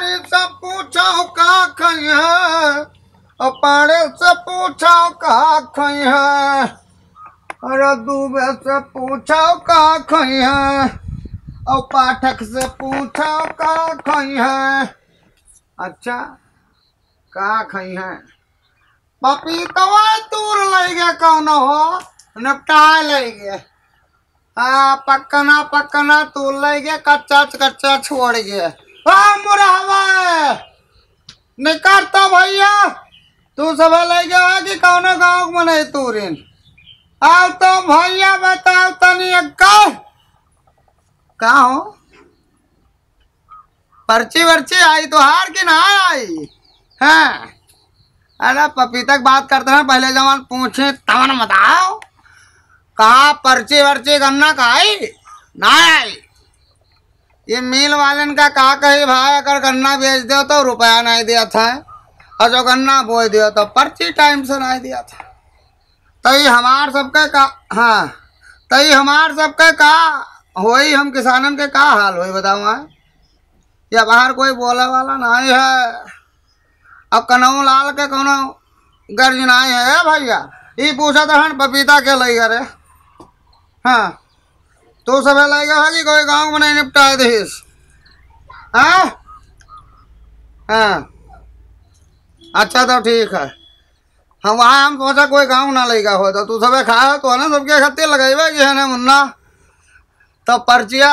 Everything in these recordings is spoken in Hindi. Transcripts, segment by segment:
पारी से पूछो का खई है, और पारे से पूछो का खई है, अरे दूबे से पूछो का खई है, और पाठक से पूछो का खई है। अच्छा का खई है? पपीतवा तूर ले गए कौन हो, निपटा ले गए। हाँ पक्कना पक्कना तूर ले गए, कच्चा कच्चा छोड़ गए। हाँ मुरावा निकलता भैया, तू सब ले गया कि कौन गाँव में नहीं तूरिन? आओ तो भैया बताओ तनी का हो, पर्ची वर्ची आई तो हार की ना आई? हाँ अरे पपीता की बात करते हैं, पहले जवान पूछे तवन बताओ, कहा पर्ची वर्ची गन्ना का आई ना आई? ये मिल वालन का कहा कही भाई, अगर गन्ना बेच दो तो रुपया नहीं दिया था, और जो गन्ना बोए दिया तो पर्ची टाइम से नहीं दिया था। तई हमार सबके का, हाँ तई हमार सबके का होई, हम किसानन के का हाल होई बताऊँ? या बाहर कोई बोले वाला नहीं है। अब कनऊ लाल के कोनो गर्ज नहीं है भैया, ये पूछा था हन पपीता के लई रे। हाँ तू सब लई गया कि कोई गाँव में नहीं निपटा दीस? हाँ हाँ अच्छा तो ठीक है, हम वहाँ हम सोचा कोई गाँव ना लेगा हो, तो तू सब खाया तो ना सबके खत्ते लगाइबे कि है ना मुन्ना। तो पर्चिया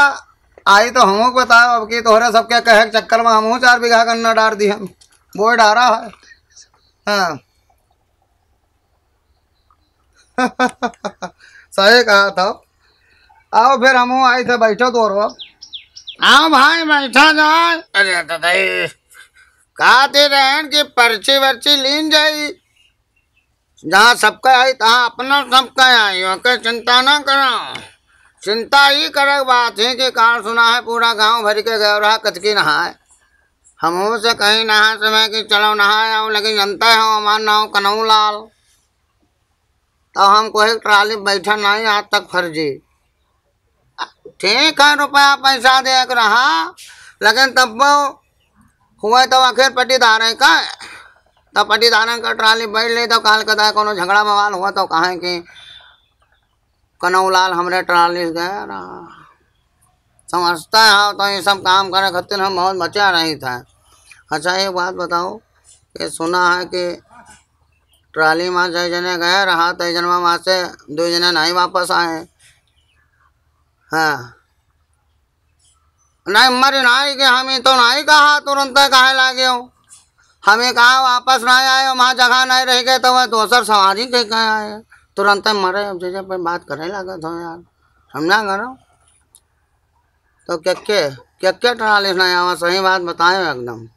आई तो हमको बताओ, अब की तोहरे सबके कहे के चक्कर में हमहू 4 बीघा गन्ना डार दी, हम बोए डारा है। हाँ सही कहा था। आओ फिर हमहू आई थे, बैठो तो आओ भाई बैठा जाए। अरे दादाई कहते रहन कि पर्ची वर्ची लीन जाई, जहाँ सबका आई तहाँ अपना सबका आई, ओके चिंता ना करो। चिंता ही करक बात है कि कार सुना है पूरा गांव भर के गए रहा कतकी नहाए, हम से कहीं नहा समय कि चलो नहाए आओ, लेकिन जनता है हमार नाम कनऊ लाल, तो हम कोई ट्राली बैठा नहीं आज तक फर्जी। ठीक है रुपया पैसा दे रहा, लेकिन तब हुआ तो आखिर पट्टीदार है का, तो पट्टीदारन का ट्राली बैठ ले तो काल कदा कोनो झगड़ा बवाल हुआ तो कहें कि कनऊ लाल हमरे ट्राली गया रहा। समझता है तो ये सब काम करे खातिर हम बहुत बचा नहीं था। अच्छा एक बात बताओ, ये सुना है कि ट्राली में 6 जने गए रहा, तो जन्मा वहाँ से 2 जने नहीं वापस आए। हाँ नहीं मरी नहीं कि हमें तो नहीं कहा तुरंत कहे लागे हो, हमें कहा वापस नहीं आए, वहाँ जगह नहीं रह गए तो वह दोसर सवारी के कहे आए, तुरंत मरे। अब जैसे पर बात करे लगा था यार, समझा करो तो क्या ट्राली नहीं आवा, सही बात बताए एकदम।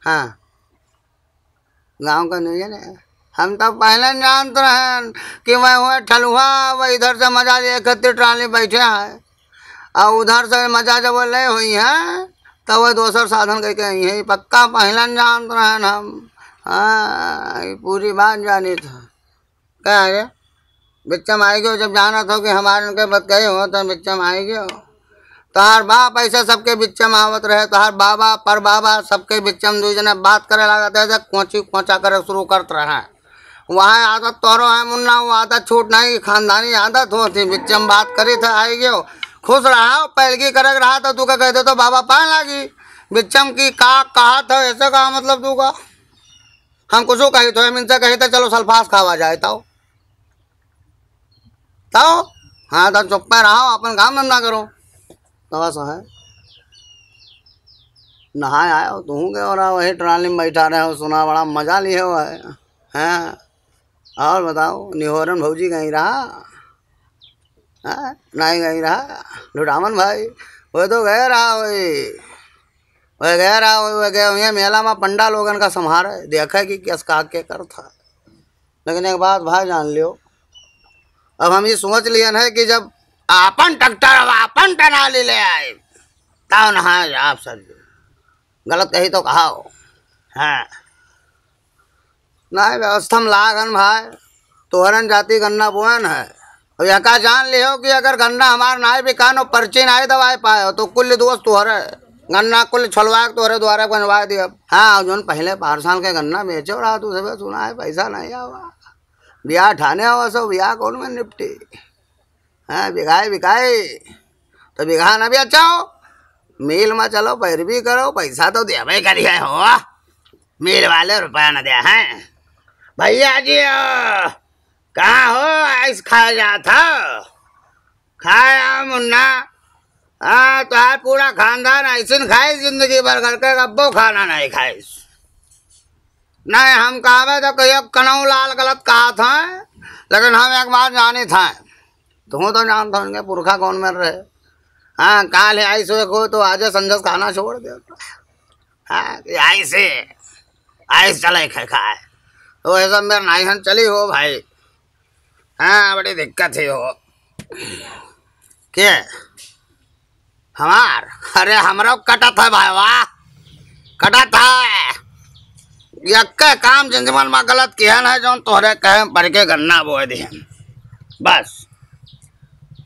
हाँ गांव का नहीं है, हम तो पहले जानते रहे कि वह हुआ ठलुआ, वह इधर से मजा ले खातिर ट्राली बैठे है, और उधर से मजा जब ले हुई है तो वह दोसर साधन कह के यही पक्का पहले जानते रहे हम। हाँ पूरी बात जानी था। क्या है बिच्चम आई गयो, जब जाना था कि हमारे उनके बत गए हो तो बिच्चम आई गयो। तोहार बाप ऐसे सबके बिच्चम आवत रहे, तोहार बाबा पर बाबा सबके बिच्चम 2 जने बात करे लगा थे, कोची कोचा करे शुरू करते रहे। वहाँ आदत तोरो है मुन्ना, वो आदत छूट नहीं, खानदानी आदत होती, बिच्चम बात करी था आई गयो, खुश रहा पैलगी करक रहा तो तू का कहते तो बाबा पाए लागी बिच्चम की का कहा था, ऐसे कहा मतलब तू का हम कुछ कही तो इनसे कही तो चलो सल्फास खावा जाए तो हाँ तो चुप में रहो, अपन काम धंधा करो। तो बस है नहाए आए हो तू के, और वही ट्राली में बैठा रहे हो, सुना बड़ा मजा लिए हो है। और बताओ निहोरन भौजी कहीं रहा? नहीं गई रहा लुटावन भाई, वो तो गए रहा, वही गया रहा, वही गया मेला में पंडा लोगन का संहार देखा कि कैस का के कर था। लेकिन एक बात भाई जान लियो, अब हम ये सोच लिया है कि जब अपन ट्रैक्टर अब अपन टनाली ले आए तब नहाए आप सर, गलत कही तो कहा हो। हाँ नहीं व्यवस्था में लागन भाई, तोहरन जाति गन्ना बोन है, और यह का जान लियो कि अगर गन्ना हमारा ना बिकानो पर्ची ना दवाए पाए तो कुल दोस्त तुहरे गन्ना कुल छलवा के तोरे द्वारा बनवा दिया। हाँ जो पहले 5 साल के गन्ना बेचो रहा तू सब सुना है, पैसा नहीं आवा, ब्याह ठाने आवा सो ब्याह कौन में निपटी। हाँ बिकाए तो बिघा ना भी अच्छा हो, मिल में चलो पैरवी करो, पैसा तो दे करिए हो, मिल वाले रुपया न दिया है। भैया जी कहाँ हो, आइस खाया जाता खाया मुन्ना। हाँ तो आज पूरा खानदान ऐसे खाए जिंदगी भर करके, अब्बो खाना नहीं खाए। नहीं हम कहा तो कहीं कनऊ लाल गलत कहा था, लेकिन हम एक बार जाने था, तू तो जानता उनके पुरखा कौन में रहे। हाँ काल है आई सो को तो आज संजस खाना छोड़ दे। हाँ ऐसे आइस चले खाए तो ऐसा मेरा नहीं चली हो भाई। हाँ बड़ी दिक्कत ही हो क्या हमार। अरे हमारा कटा था भाई, वाह कटा था। यक्के काम जिंदगी में गलत किया ना जो तोहरे कहे पर के गन्ना बोए दिए बस।